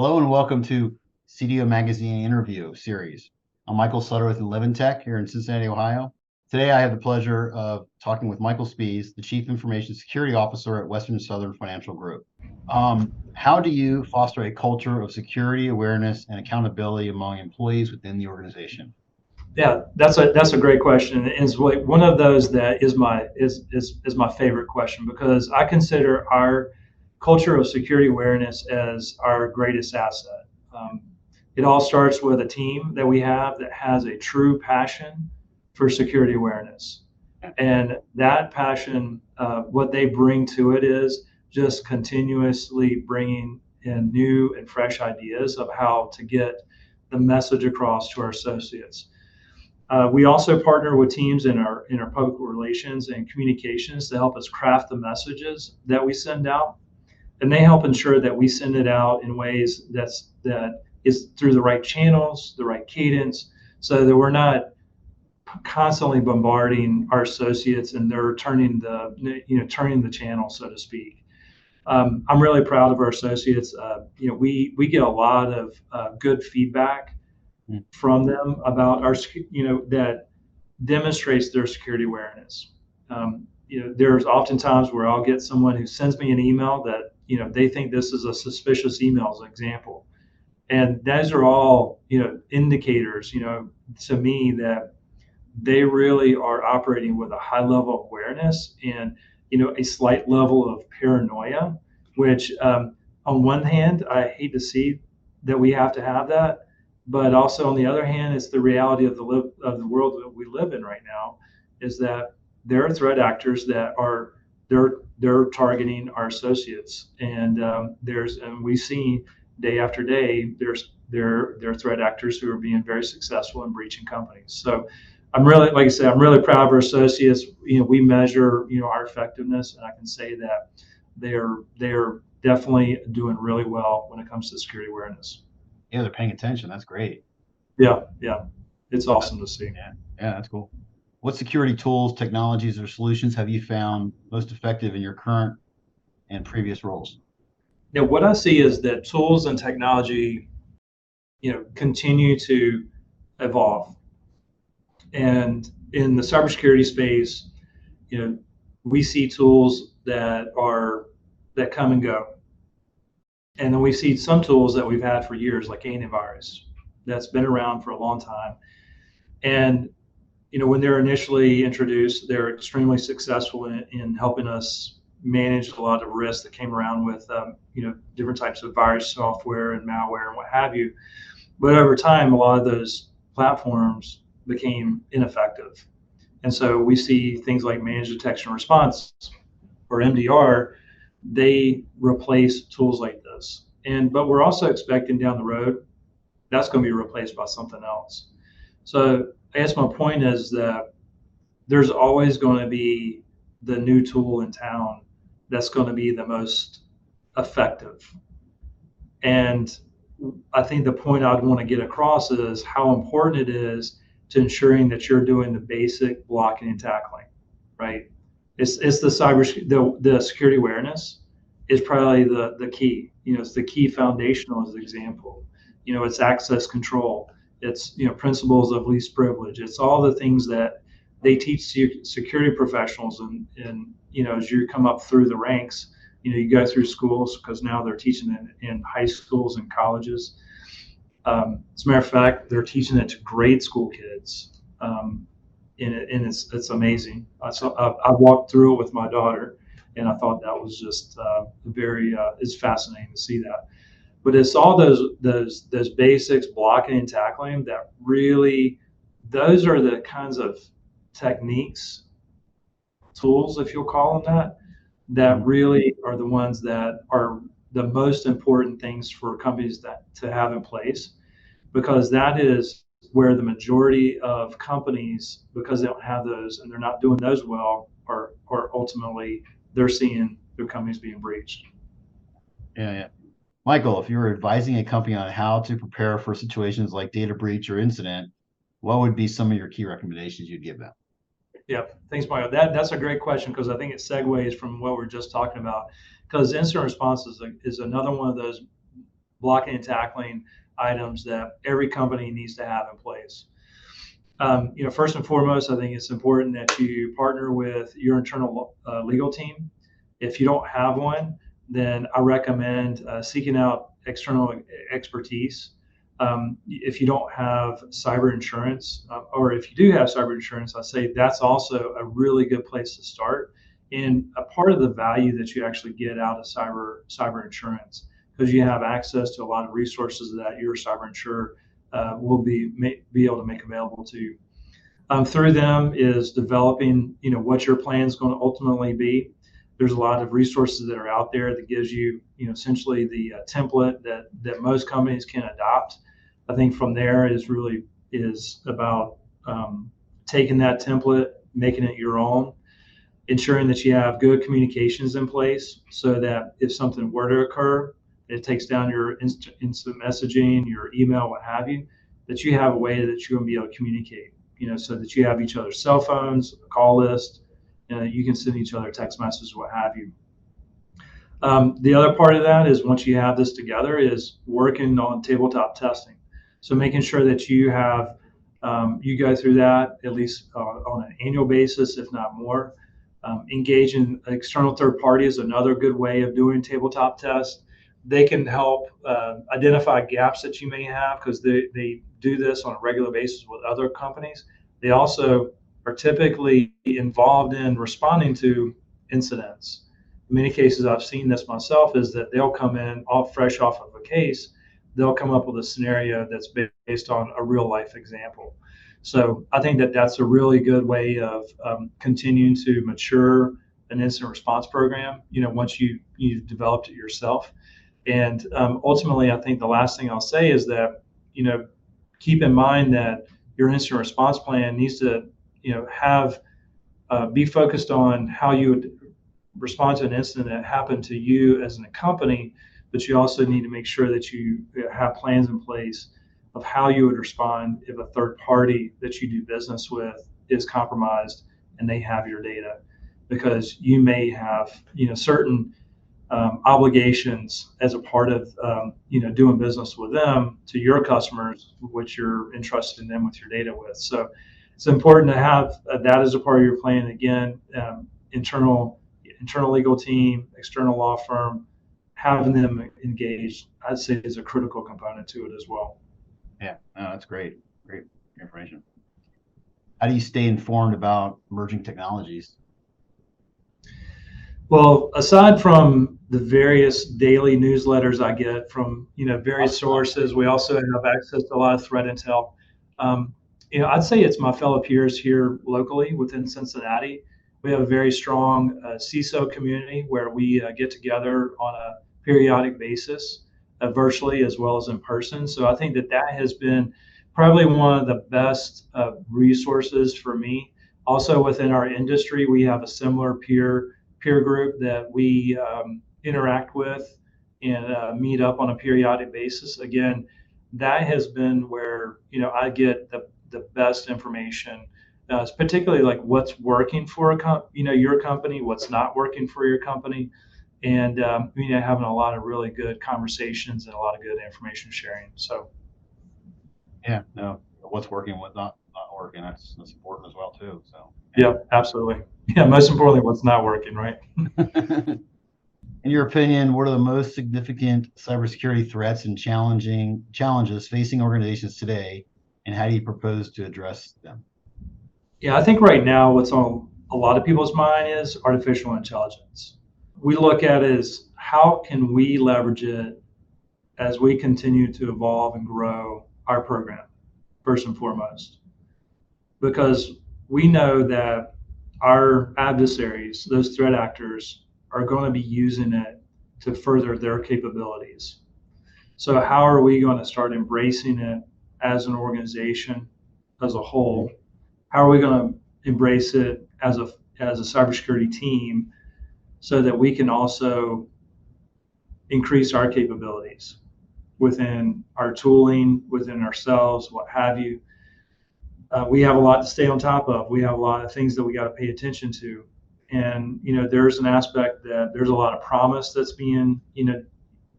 Hello and welcome to CDO Magazine interview series. I'm Michael Sutter with Enlivened Tech here in Cincinnati, Ohio. Today I have the pleasure of talking with Michael Speas, the Chief Information Security Officer at Western Southern Financial Group. How do you foster a culture of security awareness and accountability among employees within the organization? Yeah, that's a great question. And it's like one of those that is my favorite question because I consider our culture of security awareness as our greatest asset. Um, it all starts with a team that we have that has a true passion for security awareness, and that passion, what they bring to it is just continuously bringing in new and fresh ideas of how to get the message across to our associates. We also partner with teams in our public relations and communications to help us craft the messages that we send out, and they help ensure that we send it out in ways that is through the right channels, the right cadence, so that we're not constantly bombarding our associates and they're turning the channel, so to speak. I'm really proud of our associates. We get a lot of good feedback Mm. from them about that demonstrates their security awareness. There's oftentimes where I'll get someone who sends me an email that they think this is a suspicious email, as an example, and those are all indicators to me that they really are operating with a high level of awareness and a slight level of paranoia, which on one hand I hate to see that we have to have that, but also on the other hand, it's the reality of the world that we live in right now, is that there are threat actors that are they're targeting our associates, and we see day after day there are threat actors who are being very successful in breaching companies. So I'm really, like I said, I'm really proud of our associates. We measure our effectiveness, and I can say that they're definitely doing really well when it comes to security awareness. Yeah, they're paying attention. That's great. Yeah, yeah, it's awesome to see. Yeah, that's cool. What security tools, technologies, or solutions have you found most effective in your current and previous roles? Now, what I see is that tools and technology, continue to evolve, and in the cybersecurity space, you know, we see tools that come and go, and then we see some tools that we've had for years, like antivirus, that's been around for a long time. And when they're initially introduced, they're extremely successful in helping us manage a lot of risks that came around with different types of virus software and malware and what have you. But over time, a lot of those platforms became ineffective, and so we see things like managed detection and response, or MDR. They replace tools like this, but we're also expecting down the road that's going to be replaced by something else. So I guess my point is that there's always going to be the new tool in town that's going to be the most effective. And I think the point I'd want to get across is how important it is to ensuring that you're doing the basic blocking and tackling, right? It's the security awareness is probably the key. It's the key foundational as an example. It's access control. It's principles of least privilege. It's all the things that they teach security professionals, and as you come up through the ranks, you go through schools, because now they're teaching it in high schools and colleges. As a matter of fact, they're teaching it to grade school kids, and it's amazing. I walked through it with my daughter, and I thought that was just it's fascinating to see that. But it's all those basics, blocking and tackling, that really, those are the kinds of techniques, tools, if you'll call them that really are the ones that are the most important things for companies to have in place, because that is where the majority of companies, because they don't have those and they're not doing those well, are ultimately, they're seeing their companies being breached. Yeah, yeah. Michael, if you were advising a company on how to prepare for situations like data breach or incident, what would be some of your key recommendations you'd give them? Yeah, thanks, Mario. That's a great question, because I think it segues from what we're just talking about. Because incident response is another one of those blocking and tackling items that every company needs to have in place. First and foremost, I think it's important that you partner with your internal legal team. If you don't have one, then I recommend seeking out external expertise. If you don't have cyber insurance, or if you do have cyber insurance, I say that's also a really good place to start. And a part of the value that you actually get out of cyber insurance, because you have access to a lot of resources that your cyber insurer will be able to make available to you. Through them is developing, what your plan is going to ultimately be. There's a lot of resources that are out there that gives you, essentially the template that most companies can adopt. I think from there is about taking that template, making it your own, ensuring that you have good communications in place so that if something were to occur, it takes down your instant messaging, your email, what have you, that you have a way that you're going to be able to communicate, so that you have each other's cell phones, a call list, you can send each other text messages, what have you. The other part of that is once you have this together is working on tabletop testing. So making sure that you have, you go through that at least on an annual basis, if not more. Engaging external third party is another good way of doing tabletop tests. They can help identify gaps that you may have because they do this on a regular basis with other companies. They also are typically involved in responding to incidents. In many cases, I've seen this myself, is that they'll come in all fresh off of a case. They'll come up with a scenario that's based on a real life example. So I think that that's a really good way of continuing to mature an incident response program, once you've developed it yourself. And ultimately, I think the last thing I'll say is that, keep in mind that your incident response plan needs to, have be focused on how you would respond to an incident that happened to you as a company, but you also need to make sure that you have plans in place of how you would respond if a third party that you do business with is compromised and they have your data, because you may have, certain obligations as a part of doing business with them to your customers, which you're entrusting them with your data with. So it's important to have that as a part of your plan. Again, internal legal team, external law firm, having them engaged, I'd say, is a critical component to it as well. Yeah, no, that's great information. How do you stay informed about emerging technologies? Well, aside from the various daily newsletters I get from various sources, we also have access to a lot of threat intel. I'd say it's my fellow peers here locally within Cincinnati. We have a very strong CISO community where we get together on a periodic basis, virtually as well as in person. So I think that has been probably one of the best resources for me. Also within our industry, we have a similar peer group that we interact with and meet up on a periodic basis. Again, that has been where I get the best information, particularly like what's working for your company, what's not working for your company, and having a lot of really good conversations and a lot of good information sharing. So yeah, no, what's working, what's not working, that's important as well too. So yeah, absolutely. Yeah, most importantly, what's not working, right? In your opinion, what are the most significant cybersecurity threats and challenges facing organizations today, and how do you propose to address them? Yeah, I think right now what's on a lot of people's mind is artificial intelligence. We look at it as how can we leverage it as we continue to evolve and grow our program, first and foremost. Because we know that our adversaries, those threat actors, are going to be using it to further their capabilities. So how are we going to start embracing it as an organization, as a whole? How are we going to embrace it as a cybersecurity team so that we can also increase our capabilities within our tooling, within ourselves, what have you? We have a lot to stay on top of. We have a lot of things that we got to pay attention to. And, there's an aspect that there's a lot of promise that's being,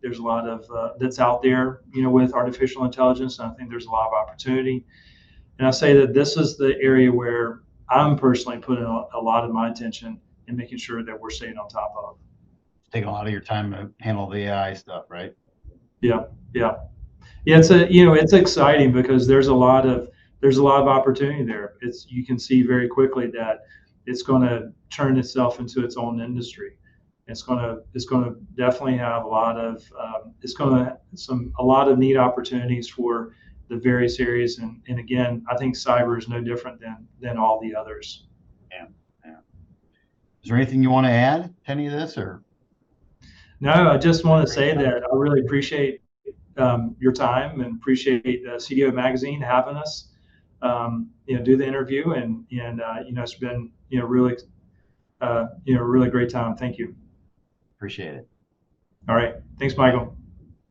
there's a lot of that's out there, with artificial intelligence, and I think there's a lot of opportunity. And I say that this is the area where I'm personally putting a lot of my attention in making sure that we're staying on top of. It's taking a lot of your time to handle the AI stuff, right? Yeah, yeah, yeah. It's exciting because there's a lot of opportunity there. You can see very quickly that it's going to turn itself into its own industry. It's going to definitely have a lot of a lot of neat opportunities for the various areas. And again, I think cyber is no different than all the others. Yeah, yeah. Is there anything you want to add to any of this, or? No, I just want to say that I really appreciate your time and appreciate CDO Magazine having us, do the interview, and it's been really really great time. Thank you. Appreciate it. All right, thanks, Michael.